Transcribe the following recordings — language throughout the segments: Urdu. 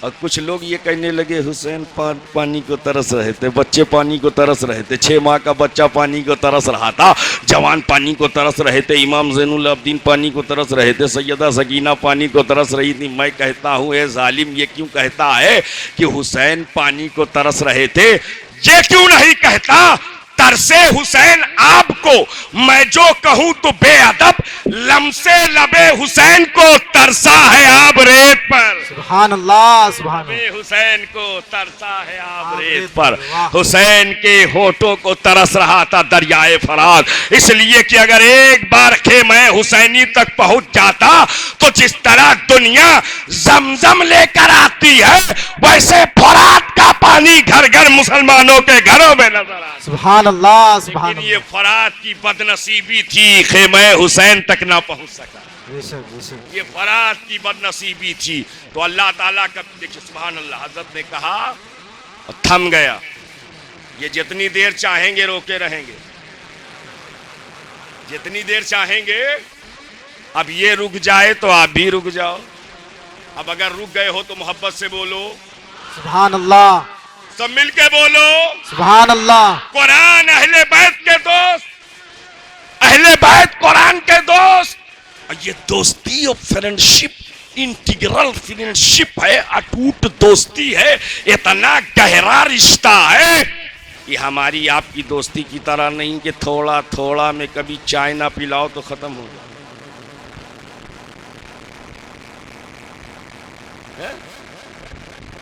اور کچھ لوگ یہ کہنے لگے حسین پانی کو ترس رہے تھے, بچے پانی کو ترس رہے تھے, 6 ماہ کا بچہ پانی کو ترس رہا تھا, جوان پانی کو ترس رہے تھے, امام زین العابدین پانی کو ترس رہے تھے, سیدہ سکینہ پانی کو ترس رہی تھی. میں کہتا ہوں اے ظالم, یہ کیوں کہتا ہے کہ حسین پانی کو ترس رہے تھے؟ یہ کیوں نہیں کہتا ترسے حسین آپ کو میں جو کہوں تو بے ادب, لمسے لبے حسین کو ترسا ہے آب ریت پر. سبحان اللہ, سبحان اللہ. حسین کو ترسا ہے آب ریت پر. حسین کے ہونٹوں کو ترس رہا تھا دریائے فرات, اس لیے کہ اگر ایک بار خیمہ حسینی تک پہنچ جاتا تو جس طرح دنیا زمزم لے کر آتی ہے ویسے فرات کا پانی گھر گھر مسلمانوں کے گھروں میں نظر آتا. سبحان اللہ, سبحان لیکن اللہ. یہ فرات کی بدنصیبی تھی, خیمہ حسین تک نہ پہنچ سکا. بے شک, بے شک. یہ فرات کی بدنصیبی تھی. تو اللہ تعالیٰ کا دیکھیں سبحان اللہ, حضرت نے کہا تھم گیا. یہ جتنی دیر چاہیں گے روکے رہیں گے, جتنی دیر چاہیں گے. اب یہ رک جائے تو آپ بھی رک جاؤ. اب اگر رک گئے ہو تو محبت سے بولو سبحان اللہ, سب مل کے بولو سبحان اللہ. قرآن اہل بیت کے دوست, اہل بیت قرآن کے دوست. یہ دوستی اور فرینڈشپ انٹیگرل فرینڈشپ ہے, اٹوٹ دوستی ہے, اتنا گہرا رشتہ ہے کہ ہماری آپ کی دوستی کی طرح نہیں کہ تھوڑا تھوڑا میں کبھی چائے نہ پلاؤ تو ختم ہو جائے.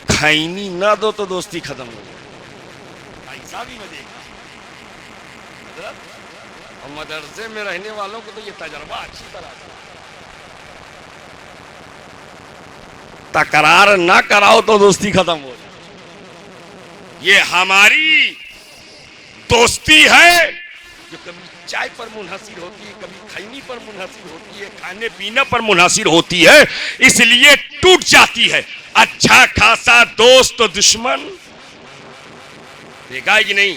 کھائنی نہ دو تو دوستی ختم ہو جائے. ایسا بھی میں دیکھا حضرت, اور مدرسے میں رہنے والوں کو تو یہ تجربہ اچھی طرح سے, تکرار نہ کراؤ تو دوستی ختم ہو جائے. یہ ہماری دوستی ہے جو کبھی چائے پر منحصر ہوتی ہے, کبھی کھائنی پر منحصر ہوتی ہے, کھانے پینے پر منحصر ہوتی ہے, اس لیے ٹوٹ جاتی ہے. اچھا خاصا دوست و دشمن دیکھا ہے کہ نہیں؟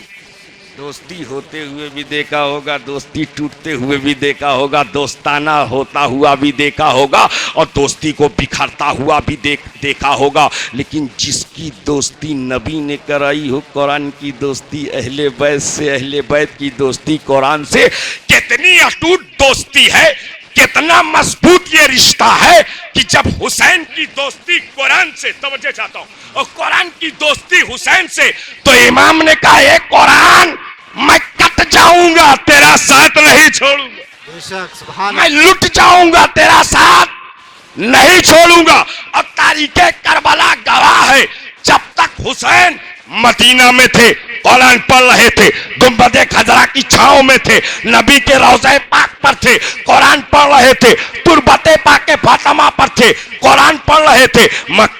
دوستی ہوتے ہوئے بھی دیکھا ہوگا, دوستی ٹوٹتے ہوئے بھی دیکھا ہوگا, دوستانہ ہوتا ہوا بھی دیکھا ہوگا, اور دوستی کو بکھرتا ہوا بھی دیکھا ہوگا. لیکن جس کی دوستی نبی نے کرائی ہو, قرآن کی دوستی اہل بیت سے, اہل بیت کی دوستی قرآن سے, کتنی اٹوٹ دوستی ہے, کتنا مضبوط یہ رشتہ ہے کہ جب حسین کی دوستی قرآن سے, توجہ چاہتا ہوں, اور قرآن کی دوستی حسین سے, تو امام نے کہا اے قرآن میں کٹ جاؤں گا تیرا ساتھ نہیں چھوڑوں گا, بے شک, سبحان میں اللہ. لٹ جاؤں گا تیرا ساتھ نہیں چھوڑوں گا. اور تاریخ کربلا گواہ ہے, جب تک حسین مدینہ میں تھے قرآن پڑھ رہے تھے, گنبد خضرا کی چھاؤں میں تھے, نبی کے روضہ پاک پر تھے قرآن پڑھ رہے تھے, تربت پاک فاطمہ پر تھے قرآن پڑھ رہے تھے.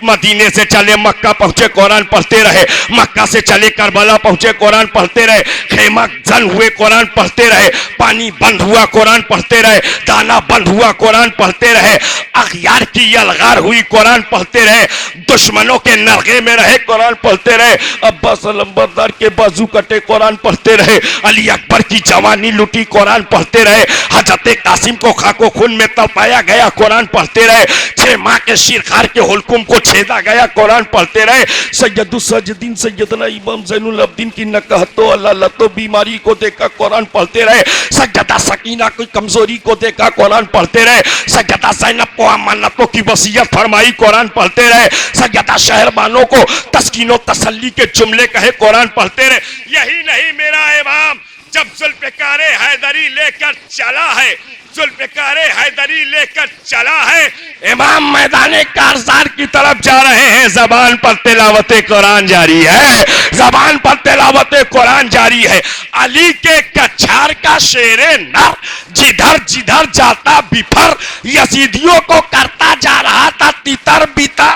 مدینے سے چلے مکہ پہنچے قرآن پڑھتے رہے, مکہ سے چلے کربلا پہنچے قرآن پڑھتے رہے, خیمہ زن ہوئے قرآن پڑھتے رہے, پانی بند ہوا قرآن پڑھتے رہے, دانا بند ہوا قرآن پڑھتے رہے, اغیار کی یلغار ہوئی قرآن پڑھتے رہے, دشمنوں کے نرغے میں رہے قرآن پڑھتے رہے, عباس علمبردار کے بازو کٹے قرآن پڑھتے رہے, علی اکبر کی جوانی لٹی قرآن پڑھتے رہے, حضرت قاسم کو خاک و خون میں تڑپایا گیا قرآن پڑھتے رہے, 6 ماہ کے شیرخوار کے حلقوم کو چھیدا گیا قرآن پڑھتے رہے. سید الساجدین سیدنا امام زین العابدین کی نکہت و علالت و بیماری کو دیکھا قرآن پڑھتے رہے, سیدہ سکینہ کی کمزوری کو دیکھا قرآن پڑھتے رہے, سیدہ زینب کو امانتوں کی وصیت فرمائی قرآن پڑھتے رہے, سیدہ شہربانوں کو تسکین و تسلی کے جملے کہے قرآن پڑھتے رہے. یہی نہیں میرا امام جب ذوالفقار حیدری لے کر چلا ہے, ذوالفقار حیدری لے کر چلا ہے, امام میدان کارزار کی طرف جا رہے ہیں, زبان پر تلاوت قرآن جاری ہے, زبان پر تلاوت قرآن جاری ہے. علی کے کچھار کا شیر نر جدھر جدھر جاتا بپھر, یزیدیوں کو کرتا جا رہا تھا تیتر بیتر,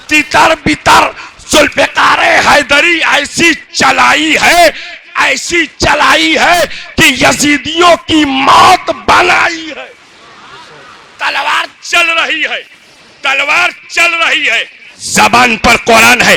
تیتر بیتر. ذوالفقار حیدری ایسی چلائی ہے, ایسی چلائی ہے کہ یزیدیوں کی موت بنائی ہے. تلوار چل رہی ہے, تلوار چل رہی ہے, زبان پر قرآن ہے,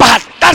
72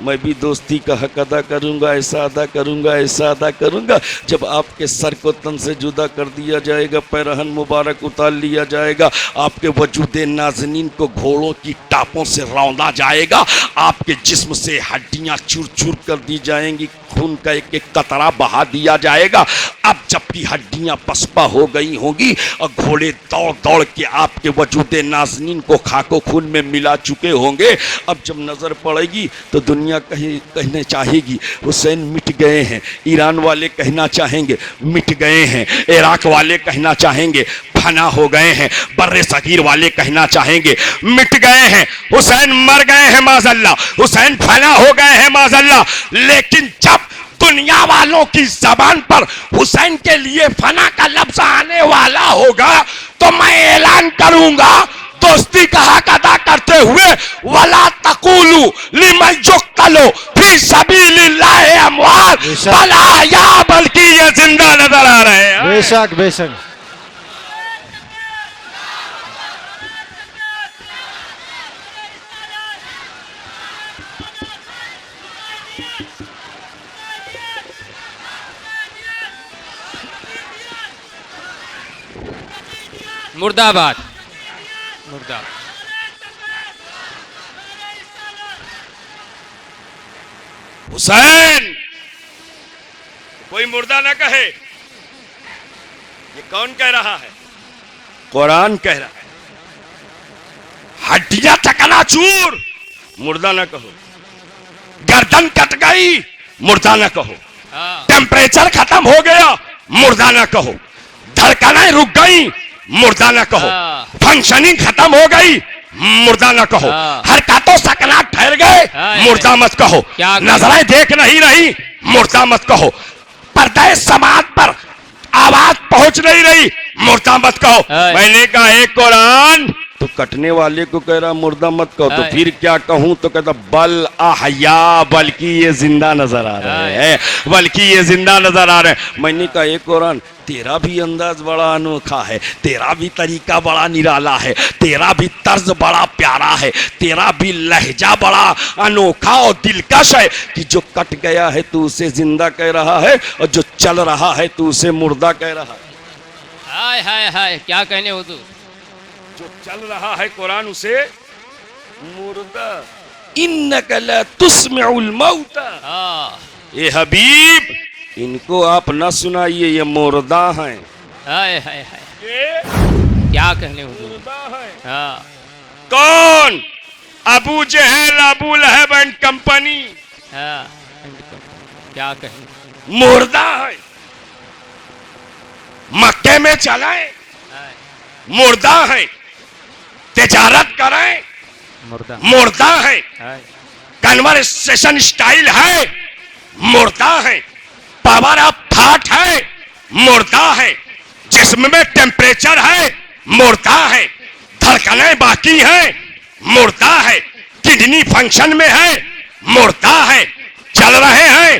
میں بھی دوستی کا حق ادا کروں گا، ایسا ادا کروں گا، ایسا ادا کروں گا جب آپ کے سر کو تن سے جدا کر دیا جائے گا، پیرہن مبارک اتار لیا جائے گا، آپ کے وجود نازنین کو گھوڑوں کی ٹاپوں سے روندا جائے گا، آپ کے جسم سے ہڈیاں چور چور کر دی جائیں گی، خون کا ایک ایک قطرہ بہا دیا جائے گا۔ اب جب بھی ہڈیاں پسپا ہو گئی ہوں گی اور گھوڑے دوڑ دوڑ کے آپ کے وجود نازنین کو خاک و خون میں ملا چکے ہوں گے، اب جب نظر پڑے گی تو دنیا کہنے چاہے گی حسین مٹ گئے ہیں، ایران والے کہنا چاہیں گے مٹ گئے ہیں، عراق والے کہنا چاہیں گے فنا ہو گئے ہیں، بر صغیر والے کہنا چاہیں گے مٹ گئے ہیں، حسین مر گئے ہیں معاذ اللہ، حسین فنا ہو گئے ہیں معاذ اللہ۔ لیکن جب دنیا والوں کی زبان پر حسین کے لیے فنا کا لفظ آنے والا ہوگا تو میں اعلان کروں گا دوستی کا حق ادا کرتے ہوئے وَلَا تَقُولُوا لِمَنْ يُقْتَلُ فِي سَبِيلِ اللَّهِ أَمْوَاتٌ بَلْ أَحْيَاءٌ، بلکہ یہ زندہ نظر آ رہے ہیں۔ بے شک بے شک۔ مرد آباد، مرد آباد۔ حسین کوئی مردہ نہ کہے، یہ کون کہہ رہا ہے؟ قرآن کہہ رہا ہے، ہڈیاں چکنا چور، مردہ نہ کہو، گردن کٹ گئی، مردہ نہ کہو، ٹیمپریچر ختم ہو گیا، مردہ نہ کہو، دھڑکنیں رک گئی، مردہ نہ کہو، فنکشننگ ختم ہو گئی، مردہ نہ کہو، حرکاتوں سکنات ٹھہر گئے، مردہ مت کہو، نظریں دیکھ نہیں رہی، مردہ مت کہو، پردہ سماعت پر آواز پہنچ نہیں رہی، مردہ مت کہو۔ میں نے کہا اے قرآن تو کٹنے والے کو کہہ رہا مردہ مت کہو، تو پھر کیا کہوں؟ تو کہتا بل احیا، بلکہ یہ زندہ نظر آ رہے ہیں، بلکہ یہ زندہ نظر آ رہے ہیں۔ میں نے کہا اے قرآن تیرا بھی انداز بڑا انوکھا ہے، تیرا بھی طریقہ بڑا نرالا ہے، تیرا بھی طرز بڑا پیارا ہے، تیرا بھی لہجہ بڑا انوکھا اور دلکش ہے کہ جو کٹ گیا ہے تو اسے زندہ کہہ رہا ہے اور جو چل رہا ہے تو اسے مردہ کہہ رہا ہے۔ ہائے ہائے ہائے، کیا کہنے حضور، جو چل رہا ہے قرآن اسے مردہ، انک لا تسمع الموتى، اے حبیب ان کو آپ نہ سنائیے، یہ مردہ ہیں۔ ہائے ہائے ہائے، یہ کیا کہنے حضور، مردہ ہیں۔ ہاں، کون؟ ابو جہل، ابو لہب اینڈ کمپنی، ہاں، کیا کہنے، مردہ ہیں۔ مکے میں چلائیں، مردہ ہیں، تجارت کریں، مردہ، مردہ ہیں، ہائے، کنورسیشن سٹائل ہے، مردہ ہیں، پاور آف تھاٹ ہے، مردہ ہے، جسم میں ٹیمپریچر ہے، مردہ ہے، دھڑکنیں باقی ہیں، مردہ ہے، کڈنی فنکشن میں ہے، مردہ ہے، چل رہے ہیں،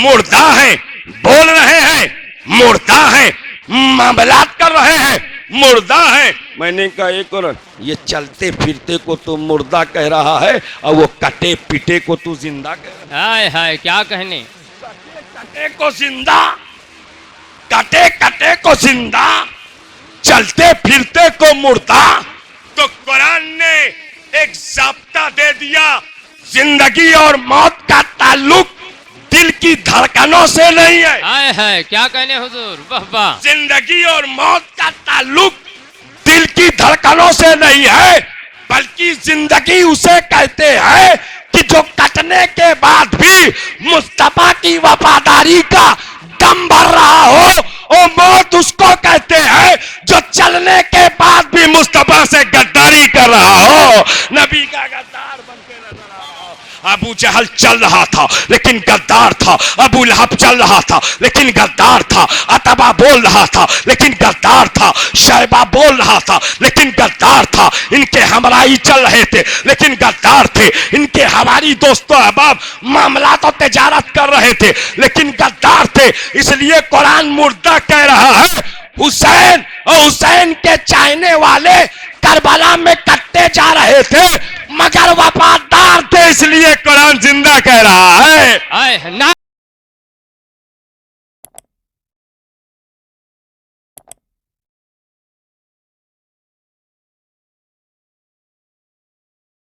مردہ ہیں، بول رہے ہیں، مردہ ہیں، معاملات کر رہے ہیں، مردہ ہیں۔ میں نے کہا ایک اور یہ چلتے پھرتے کو تو مردہ کہہ رہا ہے اور وہ کٹے پیٹے کو تو زندہ کہہ رہا ہے۔ ہائے ہائے، کیا کہنے، کٹے کو زندہ، کٹے کٹے کو زندہ، چلتے پھرتے کو مردہ۔ تو قرآن نے ایک ضابطہ دے دیا، زندگی اور موت کا تعلق دل کی دھڑکنوں سے نہیں ہے، ہائے ہائے، کیا کہنے حضور، واہ واہ، زندگی اور موت کا تعلق دل کی دھڑکنوں سے نہیں ہے، بلکہ زندگی اسے کہتے ہیں کہ جو کٹنے کے بعد بھی مصطفیٰ کی وفاداری کا دم بھر رہا ہو، اور موت اس کو کہتے ہیں جو چلنے کے بعد بھی مصطفیٰ سے غداری کر رہا ہو، نبی کا غدار بن کے نظر آ رہا ہو۔ ابو جہل چل رہا تھا لیکن غدار تھا، ابو لہب چل رہا تھا لیکن غدار تھا، عتبہ بول رہا تھا لیکن غدار تھا، شیبہ بول رہا تھا لیکن غدار تھا، ان کے ہمراہی چل رہے تھے لیکن غدار تھے، ان کے ہماری دوستوں احباب معاملات و تجارت کر رہے تھے لیکن غدار تھے۔ اس لیے قرآن مردہ کہہ رہا ہے۔ حسین اور حسین کے چاہنے والے کربلا میں کٹتے جا رہے تھے مگر وفادار تھے اس لیے قرآن زندہ کہہ رہا ہے آئے نا